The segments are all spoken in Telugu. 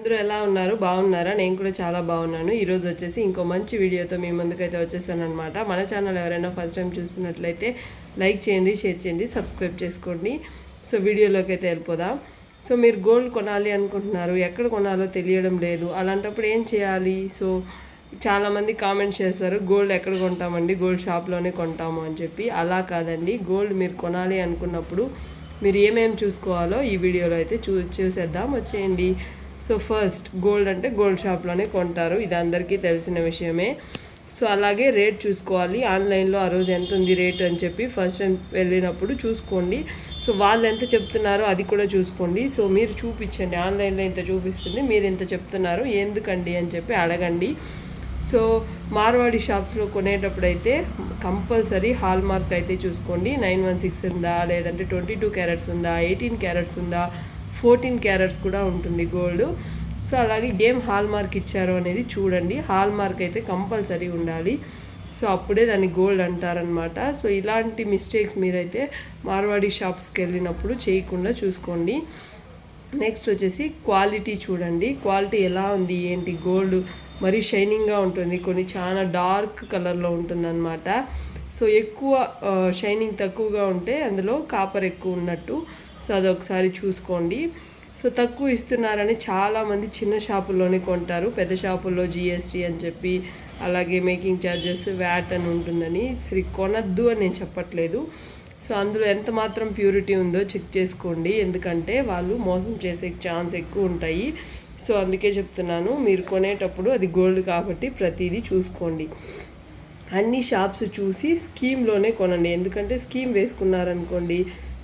అందరూ ఎలా ఉన్నారు? బాగున్నారా? నేను కూడా చాలా బాగున్నాను. ఈరోజు వచ్చేసి ఇంకో మంచి వీడియోతో మీ ముందుకైతే వచ్చేసానమాట. మన ఛానల్ ఎవరైనా ఫస్ట్ టైం చూస్తున్నట్లయితే లైక్ చేయండి, షేర్ చేయండి, సబ్స్క్రైబ్ చేసుకోండి. సో వీడియోలోకి అయితే వెళ్ళిపోదాం. సో మీరు గోల్డ్ కొనాలి అనుకుంటున్నారు, ఎక్కడ కొనాలో తెలియడం లేదు, అలాంటప్పుడు ఏం చేయాలి? సో చాలామంది కామెంట్స్ చేస్తారు, గోల్డ్ ఎక్కడ కొంటామండి, గోల్డ్ షాప్లోనే కొంటాము అని చెప్పి. అలా కాదండి, గోల్డ్ మీరు కొనాలి అనుకున్నప్పుడు మీరు ఏమేమి చూసుకోవాలో ఈ వీడియోలో అయితే చూసేద్దాం, వచ్చేయండి. సో ఫస్ట్ గోల్డ్ అంటే గోల్డ్ షాప్లోనే కొంటారు, ఇది అందరికీ తెలిసిన విషయమే. సో అలాగే రేట్ చూసుకోవాలి. ఆన్లైన్లో ఆ రోజు ఎంత ఉంది రేట్ అని చెప్పి ఫస్ట్ టైం వెళ్ళినప్పుడు చూసుకోండి. సో వాళ్ళు ఎంత చెప్తున్నారో అది కూడా చూసుకోండి. సో మీరు చూపించండి, ఆన్లైన్లో ఇంత చూపిస్తుంది, మీరు ఇంత చెప్తున్నారు ఎందుకండి అని చెప్పి అడగండి. సో మార్వాడి షాప్స్లో కొనేటప్పుడు అయితే కంపల్సరీ హాల్ మార్క్ అయితే చూసుకోండి. 916 ఉందా, లేదంటే 22 క్యారెట్స్ ఉందా, 18 క్యారెట్స్ ఉందా, 14 క్యారెట్స్ కూడా ఉంటుంది గోల్డ్. సో అలాగే ఏం హాల్ మార్క్ ఇచ్చారో అనేది చూడండి. హాల్ మార్క్ అయితే కంపల్సరీ ఉండాలి. సో అప్పుడే దాన్ని గోల్డ్ అంటారనమాట. సో ఇలాంటి మిస్టేక్స్ మీరైతే మార్వాడి షాప్స్కి వెళ్ళినప్పుడు చేయకుండా చూసుకోండి. నెక్స్ట్ వచ్చేసి క్వాలిటీ చూడండి. క్వాలిటీ ఎలా ఉంది ఏంటి, గోల్డ్ మరీ షైనింగ్గా ఉంటుంది, కొన్ని చాలా డార్క్ కలర్లో ఉంటుందన్నమాట. సో ఎక్కువ షైనింగ్ తక్కువగా ఉంటే అందులో కాపర్ ఎక్కువ ఉన్నట్టు. సో అదొకసారి చూసుకోండి. సో తక్కువ ఇస్తున్నారని చాలామంది చిన్న షాపుల్లోనే కొంటారు, పెద్ద షాపుల్లో జిఎస్టీ అని చెప్పి, అలాగే మేకింగ్ ఛార్జెస్, వ్యాట్ అని ఉంటుందని. సరి కొనద్దు అని నేను చెప్పట్లేదు. సో అందులో ఎంత మాత్రం ప్యూరిటీ ఉందో చెక్ చేసుకోండి, ఎందుకంటే వాళ్ళు మోసం చేసే ఛాన్స్ ఎక్కువ ఉంటాయి. సో అందుకే చెప్తున్నాను, మీరు కొనేటప్పుడు అది గోల్డ్ కాబట్టి ప్రతిదీ చూసుకోండి. అన్ని షాప్స్ చూసి స్కీమ్లోనే కొనండి, ఎందుకంటే స్కీమ్ వేసుకున్నారనుకోండి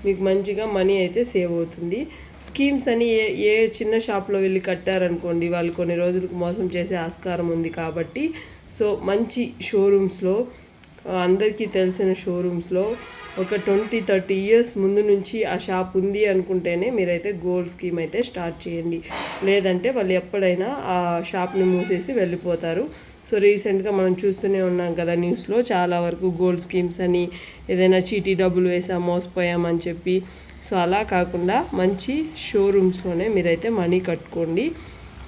మీకు మంచిగా మనీ అయితే సేవ్ అవుతుంది. స్కీమ్స్ అని ఏ చిన్న షాప్లో వెళ్ళి కట్టారనుకోండి వాళ్ళు కొన్ని రోజులకు మోసం చేసే ఆస్కారం ఉంది. కాబట్టి సో మంచి షోరూమ్స్లో, అందరికీ తెలిసిన షోరూమ్స్లో ఒక 20-30 ఇయర్స్ ముందు నుంచి ఆ షాప్ ఉంది అనుకుంటేనే మీరైతే గోల్డ్ స్కీమ్ అయితే స్టార్ట్ చేయండి. లేదంటే వాళ్ళు ఎప్పుడైనా ఆ షాప్ని మూసేసి వెళ్ళిపోతారు. సో రీసెంట్గా మనం చూస్తూనే ఉన్నాం కదా న్యూస్లో, చాలా వరకు గోల్డ్ స్కీమ్స్ అని, ఏదైనా చీటీ డబ్బులు వేసాం మోసపోయామని చెప్పి. సో అలా కాకుండా మంచి షోరూమ్స్లోనే మీరైతే మనీ కట్టుకోండి.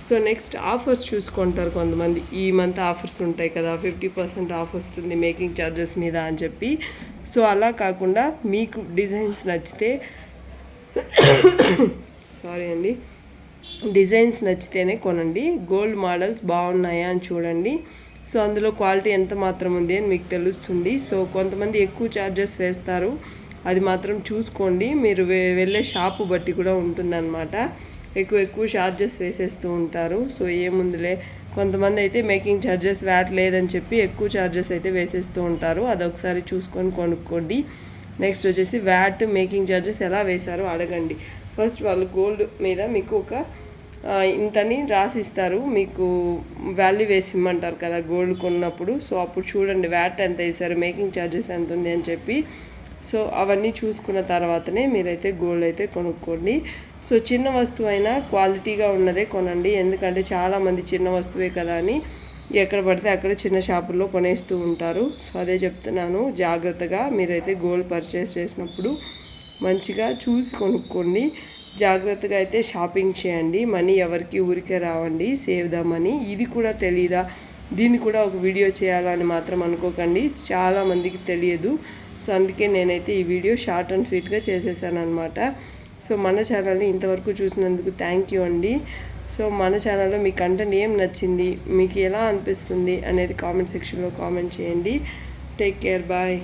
సో నెక్స్ట్ ఆఫర్స్ చూసుకుంటారు కొంతమంది, ఈ మంత్ ఆఫర్స్ ఉంటాయి కదా, 50% ఆఫ్ వస్తుంది మేకింగ్ ఛార్జెస్ మీద అని చెప్పి. సో అలా కాకుండా మీకు డిజైన్స్ నచ్చితే సారీ అండి, డిజైన్స్ నచ్చితేనే కొనండి. గోల్డ్ మోడల్స్ బాగున్నాయా అని చూడండి. సో అందులో క్వాలిటీ ఎంత మాత్రం ఉంది అని మీకు తెలుస్తుంది. సో కొంతమంది ఎక్కువ ఛార్జెస్ వేస్తారు, అది మాత్రం చూసుకోండి. మీరు వెళ్ళే షాపు బట్టి కూడా ఉంటుందన్నమాట. ఎక్కువ ఛార్జెస్ వేసేస్తూ ఉంటారు. సో ఏముందిలే, కొంతమంది అయితే మేకింగ్ ఛార్జెస్ వ్యాట్ లేదని చెప్పి ఎక్కువ ఛార్జెస్ అయితే వేసేస్తూ ఉంటారు, అదొకసారి చూసుకొని కొనుక్కోండి. నెక్స్ట్ వచ్చేసి వ్యాట్, మేకింగ్ ఛార్జెస్ ఎలా వేశారో అడగండి. ఫస్ట్ వాళ్ళు గోల్డ్ మీద మీకు ఒక ఇంతని రాసిస్తారు, మీకు వాల్యూ వేసి ఇమ్మంటారు కదా గోల్డ్ కొన్నప్పుడు. సో అప్పుడు చూడండి వ్యాట్ ఎంత వేశారు, మేకింగ్ ఛార్జెస్ ఎంత ఉంది అని చెప్పి. సో అవన్నీ చూసుకున్న తర్వాతనే మీరైతే గోల్డ్ అయితే కొనుక్కోండి. సో చిన్న వస్తువు అయినా క్వాలిటీగా ఉన్నదే కొనండి, ఎందుకంటే చాలామంది చిన్న వస్తువే కదా అని ఎక్కడ పడితే అక్కడ చిన్న షాపుల్లో కొనేస్తూ ఉంటారు. సో అదే చెప్తున్నాను, జాగ్రత్తగా మీరైతే గోల్డ్ పర్చేస్ చేసినప్పుడు మంచిగా చూసి కొనుక్కోండి. జాగ్రత్తగా అయితే షాపింగ్ చేయండి. మనీ ఎవరికి ఊరికే రావండి, సేవ్ ద మనీ. ఇది కూడా తెలీదా, దీన్ని కూడా ఒక వీడియో చేయాలని మాత్రం అనుకోకండి, చాలామందికి తెలియదు. సో అందుకే నేనైతే ఈ వీడియో షార్ట్ అండ్ స్వీట్గా చేసేసాను అనమాట. సో మన ఛానల్ని ఇంతవరకు చూసినందుకు థ్యాంక్ యూ అండి. సో మన ఛానల్లో మీ కంటెంట్ ఏం నచ్చింది, మీకు ఎలా అనిపిస్తుంది అనేది కామెంట్ సెక్షన్లో కామెంట్ చేయండి. Take care, bye.